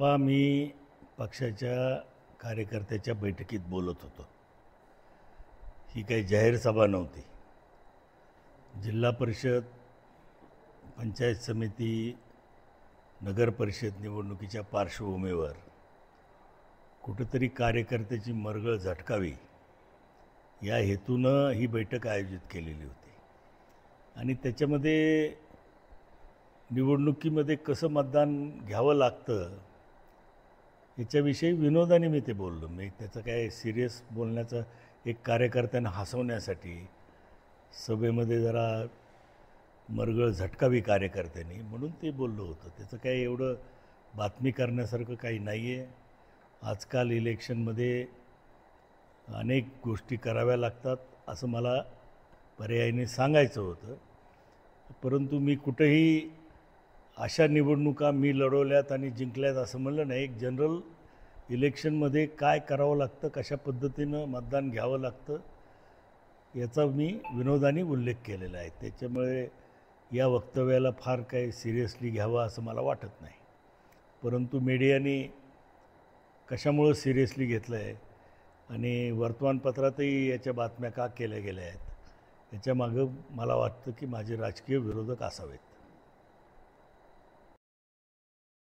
मी पक्षाच्या कार्यकर्त्याच्या बैठकीत बोलत होतो. ही काही जाहीर सभा नव्हती. जिल्हा परिषद, पंचायत समिती, नगर परिषद निवडणुकीच्या पार्श्वभूमीवर कुठेतरी कार्यकर्त्याची मरगळ झटकावी या हेतूनं ही बैठक आयोजित केलेली होती. आणि त्याच्यामध्ये निवडणुकीमध्ये कसं मतदान घ्यावं लागतं याच्याविषयी विनोदाने मी ते बोललो. मी त्याचं काय सिरियस बोलण्याचं, एक कार्यकर्त्यांना हसवण्यासाठी सभेमध्ये जरा मरगळ झटकावी कार्यकर्त्यांनी म्हणून ते बोललो होतं. त्याचं काय एवढं बातमी करण्यासारखं काही नाही आहे. आजकाल इलेक्शनमध्ये अनेक गोष्टी कराव्या लागतात असं मला पर्यायाने सांगायचं होतं. परंतु मी कुठेही अशा निवडणुका मी लढवल्यात आणि जिंकल्यात असं म्हणलं नाही. एक जनरल इलेक्शनमध्ये काय करावं लागतं, कशा पद्धतीनं मतदान घ्यावं लागतं याचा मी विनोदाने उल्लेख केलेला आहे. त्याच्यामुळे या वक्तव्याला फार काही सिरियसली घ्यावं असं मला वाटत नाही. परंतु मीडियाने कशामुळं सिरियसली घेतलं आहे आणि वर्तमानपत्रातही याच्या बातम्या का केल्या गेल्या आहेत याच्यामागं मला वाटतं की माझे राजकीय विरोधक असावेत.